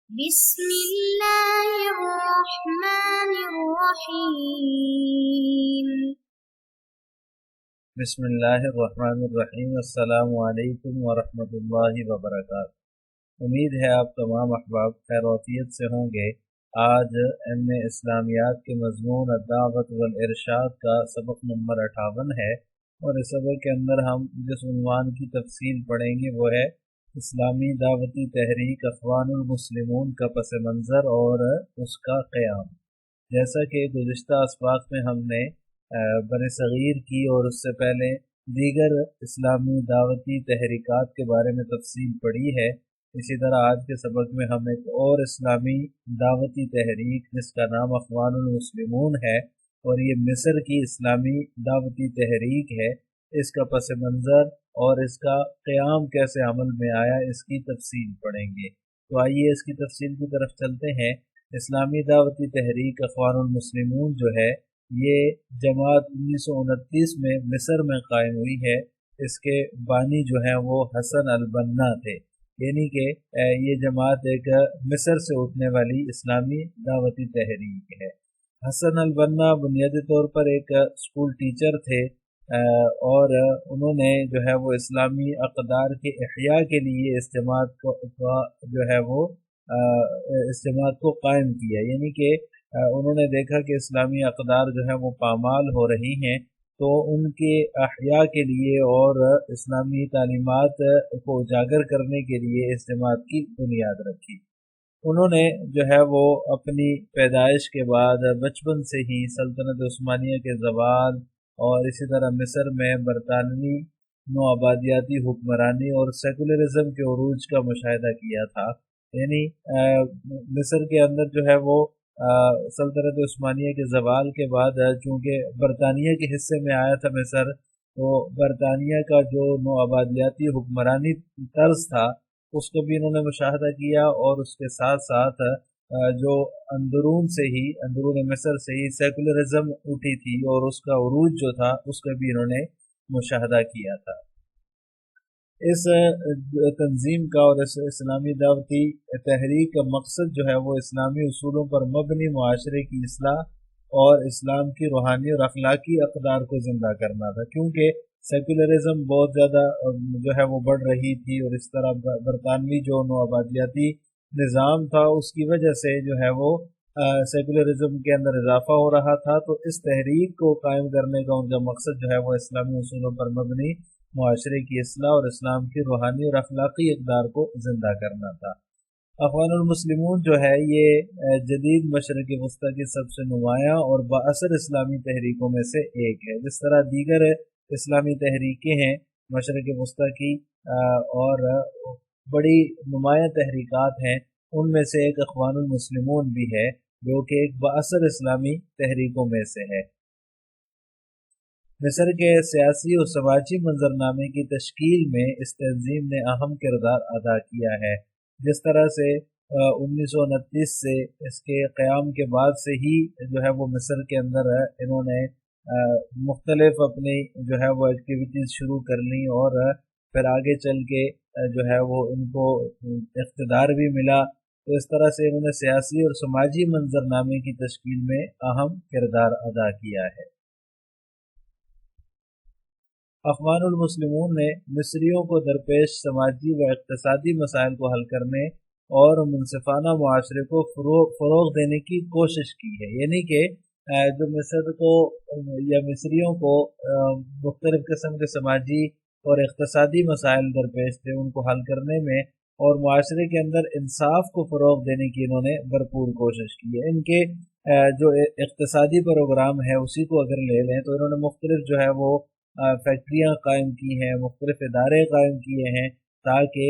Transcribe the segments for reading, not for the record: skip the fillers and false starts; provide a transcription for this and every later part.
بسم اللہ الرحمن الرحیم۔ بسم اللہ الرحمن الرحیم۔ السلام علیکم ورحمۃ اللہ وبرکاتہ۔ امید ہے آپ تمام احباب خیر وعافیت سے ہوں گے۔ آج علم اسلامیات کے مضمون الدعوت والارشاد کا سبق نمبر 58 ہے، اور اس سبق کے اندر ہم جس عنوان کی تفصیل پڑھیں گے وہ ہے اسلامی دعوتی تحریک اخوان المسلمون کا پس منظر اور اس کا قیام۔ جیسا کہ گزشتہ اسباق میں ہم نے بر صغیر کی اور اس سے پہلے دیگر اسلامی دعوتی تحریکات کے بارے میں تفصیل پڑھی ہے، اسی طرح آج کے سبق میں ہم ایک اور اسلامی دعوتی تحریک جس کا نام اخوان المسلمون ہے اور یہ مصر کی اسلامی دعوتی تحریک ہے، اس کا پس منظر اور اس کا قیام کیسے عمل میں آیا اس کی تفصیل پڑھیں گے۔ تو آئیے اس کی تفصیل کی طرف چلتے ہیں۔ اسلامی دعوتی تحریک اخوان المسلمون جو ہے یہ جماعت 1929 میں مصر میں قائم ہوئی ہے۔ اس کے بانی جو ہیں وہ حسن البنا تھے، یعنی کہ یہ جماعت ایک مصر سے اٹھنے والی اسلامی دعوتی تحریک ہے۔ حسن البنا بنیادی طور پر ایک اسکول ٹیچر تھے، اور انہوں نے جو ہے وہ اسلامی اقدار کے احیاء کے لیے اس جماعت کو جو ہے وہ اس جماعت کو قائم کیا، یعنی کہ انہوں نے دیکھا کہ اسلامی اقدار جو ہیں وہ پامال ہو رہی ہیں، تو ان کے احیاء کے لیے اور اسلامی تعلیمات کو اجاگر کرنے کے لیے اس جماعت کی بنیاد رکھی۔ انہوں نے جو ہے وہ اپنی پیدائش کے بعد بچپن سے ہی سلطنت عثمانیہ کے زوال اور اسی طرح مصر میں برطانوی نوآبادیاتی حکمرانی اور سیکولرزم کے عروج کا مشاہدہ کیا تھا۔ یعنی مصر کے اندر جو ہے وہ سلطنت عثمانیہ کے زوال کے بعد چونکہ برطانیہ کے حصے میں آیا تھا مصر، تو برطانیہ کا جو نوآبادیاتی حکمرانی طرز تھا اس کو بھی انہوں نے مشاہدہ کیا، اور اس کے ساتھ ساتھ جو اندرون مصر سے ہی سیکولرزم اٹھی تھی اور اس کا عروج جو تھا اس کا بھی انہوں نے مشاہدہ کیا تھا۔ اس تنظیم کا اور اس اسلامی دعوتی تحریک کا مقصد جو ہے وہ اسلامی اصولوں پر مبنی معاشرے کی اصلاح اور اسلام کی روحانی اور اخلاقی اقدار کو زندہ کرنا تھا، کیونکہ سیکولرزم بہت زیادہ جو ہے وہ بڑھ رہی تھی، اور اس طرح برطانوی جو نوآبادیاتی نظام تھا اس کی وجہ سے جو ہے وہ سیکولرزم کے اندر اضافہ ہو رہا تھا۔ تو اس تحریک کو قائم کرنے کا ان کا مقصد جو ہے وہ اسلامی اصولوں پر مبنی معاشرے کی اصلاح اور اسلام کی روحانی اور اخلاقی اقدار کو زندہ کرنا تھا۔ اخوان المسلمون جو ہے یہ جدید مشرق وسطی کی سب سے نمایاں اور بااثر اسلامی تحریکوں میں سے ایک ہے۔ جس طرح دیگر اسلامی تحریکیں ہیں مشرق وسطی کی اور بڑی نمایاں تحریکات ہیں، ان میں سے ایک اخوان المسلمون بھی ہے جو کہ ایک بااثر اسلامی تحریکوں میں سے ہے۔ مصر کے سیاسی اور سماجی منظرنامے کی تشکیل میں اس تنظیم نے اہم کردار ادا کیا ہے۔ جس طرح سے 1929 سے اس کے قیام کے بعد سے ہی جو ہے وہ مصر کے اندر انہوں نے مختلف اپنی جو ہے وہ ایکٹیویٹیز شروع کر لیں، اور پھر آگے چل کے جو ہے وہ ان کو اقتدار بھی ملا۔ تو اس طرح سے انہوں نے سیاسی اور سماجی منظرنامے کی تشکیل میں اہم کردار ادا کیا ہے۔ اخوان المسلمون نے مصریوں کو درپیش سماجی و اقتصادی مسائل کو حل کرنے اور منصفانہ معاشرے کو فروغ دینے کی کوشش کی ہے، یعنی کہ جو مصر کو یا مصریوں کو مختلف قسم کے سماجی اور اقتصادی مسائل درپیش تھے ان کو حل کرنے میں اور معاشرے کے اندر انصاف کو فروغ دینے کی انہوں نے بھرپور کوشش کی ہے۔ ان کے جو اقتصادی پروگرام ہے اسی کو اگر لے لیں تو انہوں نے مختلف جو ہے وہ فیکٹریاں قائم کی ہیں، مختلف ادارے قائم کیے ہیں تاکہ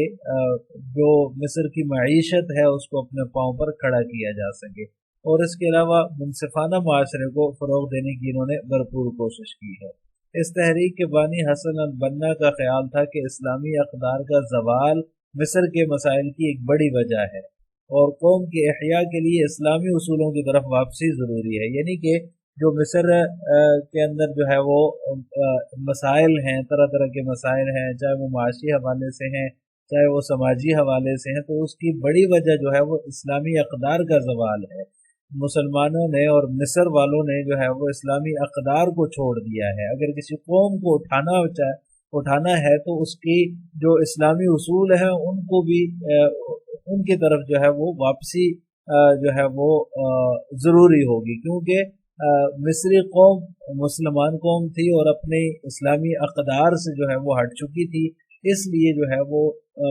جو مصر کی معیشت ہے اس کو اپنے پاؤں پر کھڑا کیا جا سکے، اور اس کے علاوہ منصفانہ معاشرے کو فروغ دینے کی انہوں نے بھرپور کوشش کی ہے۔ اس تحریک کے بانی حسن البنا کا خیال تھا کہ اسلامی اقدار کا زوال مصر کے مسائل کی ایک بڑی وجہ ہے، اور قوم کے احیاء کے لیے اسلامی اصولوں کی طرف واپسی ضروری ہے، یعنی کہ جو مصر کے اندر جو ہے وہ مسائل ہیں، طرح طرح کے مسائل ہیں، چاہے وہ معاشی حوالے سے ہیں चाहे वो समाजी हवाले से हैं, तो उसकी बड़ी वजह जो है वो इस्लामी अक़दार का ज़वाल है। मुसलमानों ने और मिस्र वालों ने जो है वो इस्लामी अक़दार को छोड़ दिया है। अगर किसी कौम को उठाना है तो उसकी जो इस्लामी उसूल हैं उनको भी उनकी तरफ जो है वो वापसी जो है वो ज़रूरी होगी, क्योंकि मिस्री कौम मुसलमान कौम थी और अपने इस्लामी अक़दार से जो है वो हट चुकी थी। इसलिए जो है वो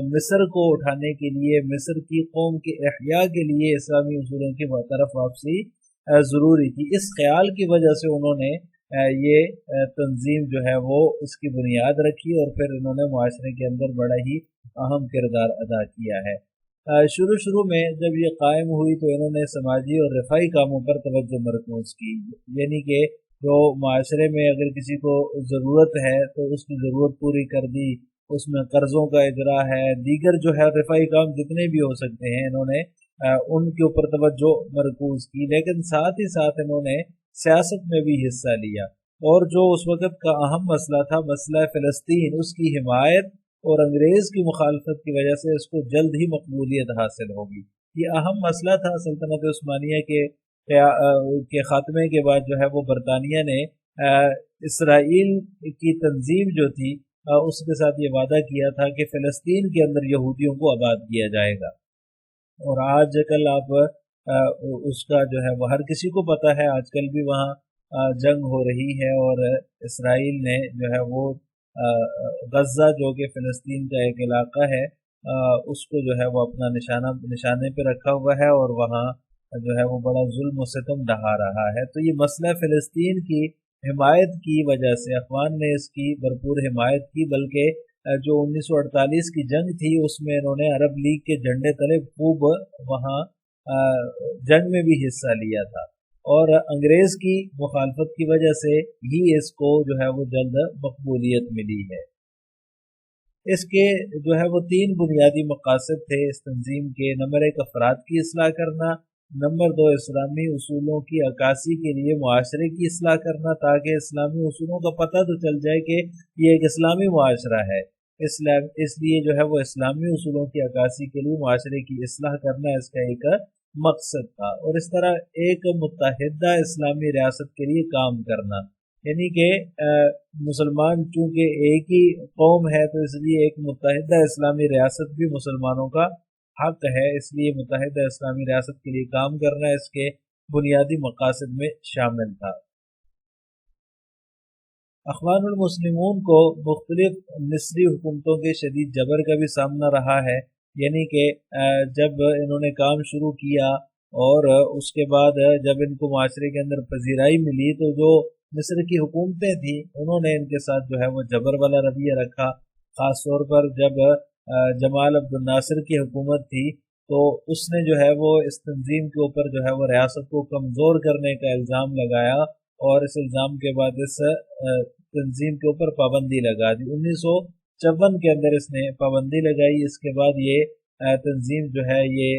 मिस्र को उठाने के लिए, मिस्र की कौम के इहया के लिए इस्लामी उसूलों की तरफ वापसी ज़रूरी थी। इस ख्याल की वजह से उन्होंने ये तंजीम जो है वो इसकी बुनियाद रखी और फिर इन्होंने मुआशरे के अंदर बड़ा ही अहम किरदार अदा किया है। शुरू में जब ये कायम हुई तो इन्होंने समाजी और रफ़ाई कामों पर तवज्जो मरकूज़ की, यानी कि जो माशरे में अगर किसी को ज़रूरत है तो उसकी ज़रूरत पूरी कर दी, उसमें कर्ज़ों का इजरा है, दीगर जो है रफ़ाई काम जितने भी हो सकते हैं इन्होंने उनके ऊपर तवज्जो मरकूज़ की। लेकिन साथ ही साथ इन्होंने सियासत में भी हिस्सा लिया और जो उस वक़्त का अहम मसला था, मसला फ़लस्तीन, उसकी हिमायत और अंग्रेज़ की मुखालफत की वजह से इसको जल्द ही मकबूलियत हासिल होगी। ये अहम मसला था। सल्तनत उस्मानिया के ख़ात्मे के बाद जो है वो बरतानिया ने इसराइल की तंजीम जो थी उसके साथ ये वादा किया था कि फ़लस्तीन के अंदर यहूदियों को आबाद किया जाएगा। और आज कल आप उसका जो है वो हर किसी को पता है, आजकल भी वहाँ जंग हो रही है और इसराइल ने जो है वो गज़ा जो कि फ़लस्तीन का एक इलाका है उसको जो है वो अपना निशाने पे रखा हुआ है और वहाँ जो है वो बड़ा जुल्म और सितम ढहा रहा है। तो ये मसला फ़लस्तीन की हिमायत की वजह से अफ़गान ने इसकी भरपूर हिमायत की, बल्कि जो 1948 की जंग थी उसमें इन्होंने अरब लीग के झंडे तले खूब वहाँ जंग में भी हिस्सा लिया था और अंग्रेज़ की मुखालफत की वजह से ही इसको जो है वो जल्द मकबूलियत मिली है। इसके जो है वो 3 बुनियादी मकासद थे इस तंजीम के। नंबर 1 अफराद की इस्लाह करना, नंबर 2 इस्लामी उसूलों की अक्कासी के लिए मुआशरे की इस्लाह करना, ताकि इस्लामी उसूलों का पता तो चल जाए कि ये एक इस्लामी मुआशरा है। इसलिए जो है वो इस्लामी उसूलों की अक्कासी के लिए मुआशरे की इस्लाह करना इसका एक मकसद था और इस तरह एक मुत्तहिदा इस्लामी रियासत के लिए काम करना, यानी कि मुसलमान चूँकि एक ही कौम है तो इसलिए एक मुत्तहिदा इस्लामी रियासत भी मुसलमानों का हक है, इसलिए मुत्तहिदा इस्लामी रियासत के लिए काम करना इसके बुनियादी मकासद में शामिल था। अख़वानुल मुस्लिमून को मुख्तलिफ मिस्री हुकूमतों के शदीद जबर का भी सामना रहा है, यानी कि जब इन्होंने काम शुरू किया और उसके बाद जब इनको माशरे के अंदर पजीराई मिली तो जो मिस्र की हुकूमतें थी उन्होंने इनके साथ जो है वो जबर वाला रवैया रखा। ख़ास तौर पर जब जमाल अब्दुल नासिर की हुकूमत थी तो उसने जो है वो इस तंजीम के ऊपर जो है वो रियासत को कमज़ोर करने का इल्ज़ाम लगाया और इस इल्ज़ाम के बाद इस तंजीम के ऊपर पाबंदी लगा दी। 1954 के अंदर इसने पाबंदी लगाई। इसके बाद ये तंजीम जो है ये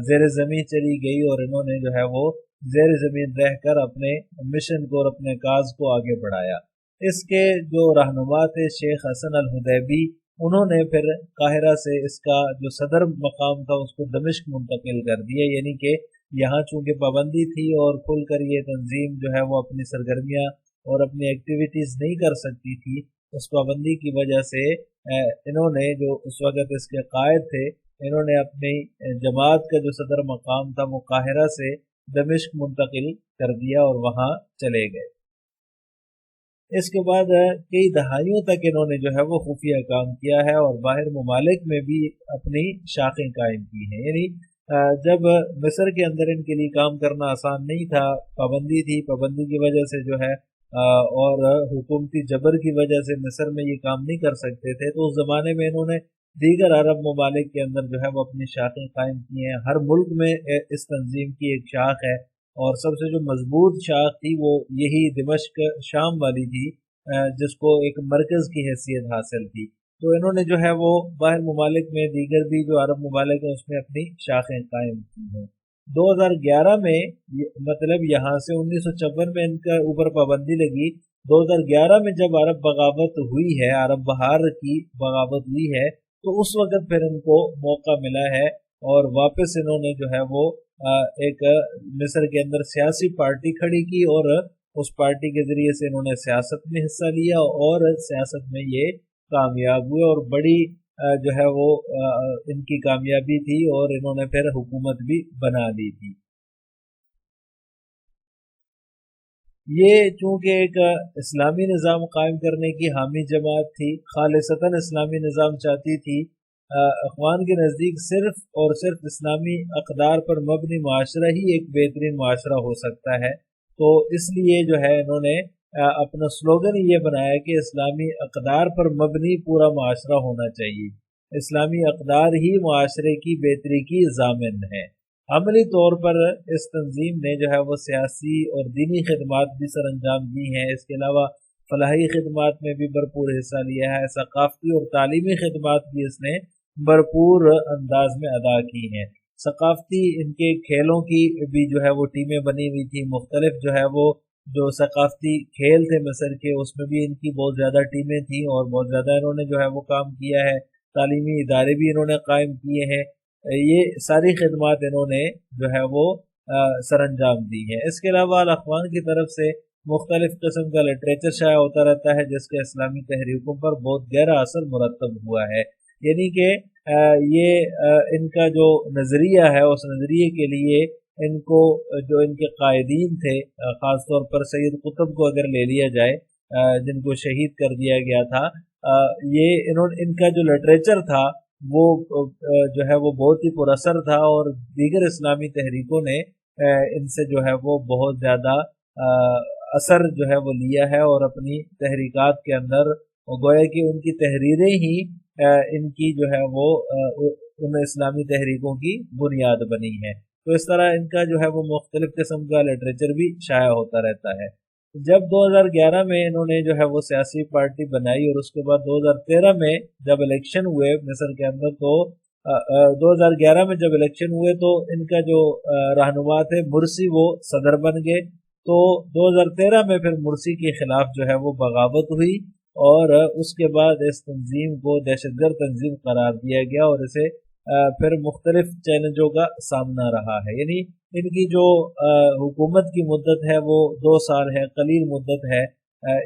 ज़ेर ज़मीन चली गई और इन्होंने जो है वो ज़ेर ज़मीन रहकर अपने मिशन को और अपने काज को आगे बढ़ाया। इसके जो रहनुमा थे शेख हसन अल हुदैबी, उन्होंने फिर काहिरा से इसका जो सदर मकाम था उसको दमिश्क मुंतकिल कर दिया, यानी कि यहाँ चूँकि पाबंदी थी और खुल कर ये तंजीम जो है वो अपनी सरगर्मियाँ और अपनी एक्टिविटीज़ नहीं कर सकती थी, उस पाबंदी की वजह से इन्होंने जो उस वक़्त इसके कायद थे इन्होंने अपनी जमात का जो सदर मकाम था वो काहिरा से दमिश्क मुंतकिल कर दिया और वहाँ चले गए। इसके बाद कई दहाइयों तक इन्होंने जो है वो खुफिया काम किया है और बाहर ममालिक में भी अपनी शाखें कायम की हैं। यानी जब मिस्र के अंदर इनके लिए काम करना आसान नहीं था, पाबंदी थी, पाबंदी की वजह से जो है और हुकूमती जबर की वजह से मिस्र में ये काम नहीं कर सकते थे, तो उस ज़माने में इन्होंने दीगर अरब ममालिक के अंदर जो है वो अपनी शाखें कायम की हैं। हर मुल्क में इस तंजीम की एक शाख है और सबसे जो मजबूत शाख थी वो यही दिमश्क शाम वाली थी, जिसको एक मरकज़ की हैसियत हासिल थी। तो इन्होंने जो है वो बाहर ममालिक में दीगर भी जो अरब ममालिक हैं उसमें अपनी शाखें कायम की हैं। 2011 में मतलब यहाँ से 1954 में इनका ऊपर पाबंदी लगी। 2011 में जब अरब बगावत हुई है, अरब बहार की बगावत हुई है, तो उस वक्त फिर इनको मौका मिला है और वापस इन्होंने जो है वो एक मिस्र के अंदर सियासी पार्टी खड़ी की और उस पार्टी के जरिए से इन्होंने सियासत में हिस्सा लिया और सियासत में ये कामयाब हुए और बड़ी जो है वो इनकी कामयाबी थी और इन्होंने फिर हुकूमत भी बना ली थी। ये चूंकि एक इस्लामी निज़ाम कायम करने की हामी जमात थी, खालिसतन इस्लामी निज़ाम चाहती थी, अखवान के नज़दीक सिर्फ और सिर्फ इस्लामी अक़दार पर मबनी माशरा ही एक बेहतरीन माशरा हो सकता है। तो इसलिए जो है इन्होंने अपना स्लोगन ये बनाया कि इस्लामी अक़दार पर मबनी पूरा माशरा होना चाहिए, इस्लामी अक़दार ही माशरे की बेहतरी की ज़ामिन है। अमली तौर पर इस तंजीम ने जो है वो सियासी और दीनी खिदमात भी सर अंजाम दी हैं। इसके अलावा फलाही खिदमात में भी भरपूर हिस्सा लिया है, सकाफ़ती और तालीमी खिदमात भी इसने भरपूर अंदाज में अदा की हैं। सकाफ़ती इनके खेलों की भी जो है वो टीमें बनी हुई थी, मुख्तलिफ जो है वो जो सकाफ़ती खेल थे मिस्र के उसमें भी इनकी बहुत ज़्यादा टीमें थी और बहुत ज़्यादा इन्होंने जो है वो काम किया है। तालीमी इदारे भी इन्होंने कायम किए हैं। ये सारी खिदमात इन्होंने जो है वो सर अंजाम दी है। इसके अलावा अल अखवान की तरफ से मुख्तलिफ किस्म का लिटरेचर शाया होता रहता है जिसके इस्लामी तहरीकों पर बहुत गहरा असर मुरतब हुआ है। यानी कि ये इनका जो नज़रिया है उस नज़रिए के लिए इनको जो इनके कायदीन थे, ख़ास तौर पर सैयद कुतुब को अगर ले लिया जाए जिनको शहीद कर दिया गया था, ये इनका जो लिटरेचर था वो जो है वो बहुत ही पुरअसर था और दीगर इस्लामी तहरीकों ने इनसे जो है वो बहुत ज़्यादा असर जो है वो लिया है और अपनी तहरीकात के अंदर गोया कि उनकी तहरीरें ही इनकी जो है वो उन इस्लामी तहरीकों की बुनियाद बनी है। तो इस तरह इनका जो है वो मुख्तलिफ किस्म का लिटरेचर भी शाया होता रहता है। जब 2011 में इन्होंने जो है वो सियासी पार्टी बनाई और उसके बाद 2013 में जब इलेक्शन हुए मिस्र के अंदर, तो 2011 में जब इलेक्शन हुए तो इनका जो रहनुमा थे मुर्सी वो सदर बन गए। तो 2013 में फिर मुर्सी के खिलाफ जो है वो बगावत हुई और उसके बाद इस तंजीम को दहशतगर्द तंजीम करार दिया गया और इसे फिर मुख्तलिफ चैलेंजों का सामना रहा है। यानी इनकी जो हुकूमत की मुद्दत है वो 2 साल है, कलील मुद्दत है,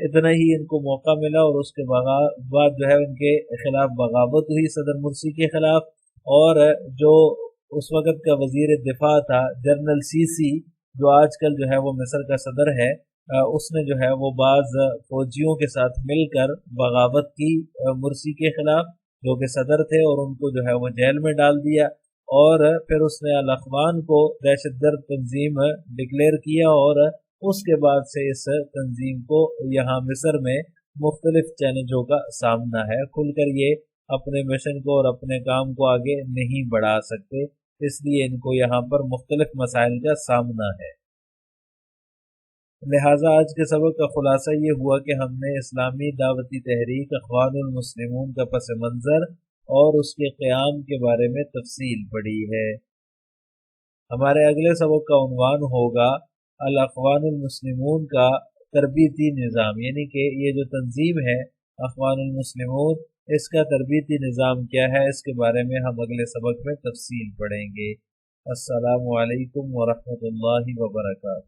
इतना ही इनको मौका मिला और उसके बाद जो है उनके खिलाफ बगावत हुई सदर मुर्सी के खिलाफ। और जो उस वक़्त का वज़ीर दिफा था जनरल सीसी, जो आजकल जो है वो मिस्र का सदर है, उसने जो है वो बाज़ फौजियों के साथ मिलकर बगावत की मुर्सी के खिलाफ जो कि सदर थे और उनको जो है वो जेल में डाल दिया और फिर उसने अल अखवान को दहशतगर्द तंजीम डिक्लेयर किया और उसके बाद से इस तंजीम को यहाँ मिस्र में मुख्तलिफ चैलेंजों का सामना है। खुलकर ये अपने मिशन को और अपने काम को आगे नहीं बढ़ा सकते, इसलिए इनको यहाँ पर मुख्तलिफ मसाइल का सामना है। लिहाजा आज के सबक का खुलासा ये हुआ कि हमने इस्लामी दावती तहरीक अख़वानुल मुस्लिमून का पस मंज़र और उसके क़याम के बारे में तफसील पढ़ी है। हमारे अगले सबक का उन्वान होगा अल अख़वानुल मुस्लिमून का तरबीती निज़ाम, यानी कि ये जो तंजीम है अख़वानुल मुस्लिमून, इसका तरबीती निज़ाम क्या है, इसके बारे में हम अगले सबक में तफसील पढ़ेंगे। अस्सलामु अलैकुम व रहमतुल्लाहि व बरकातहू।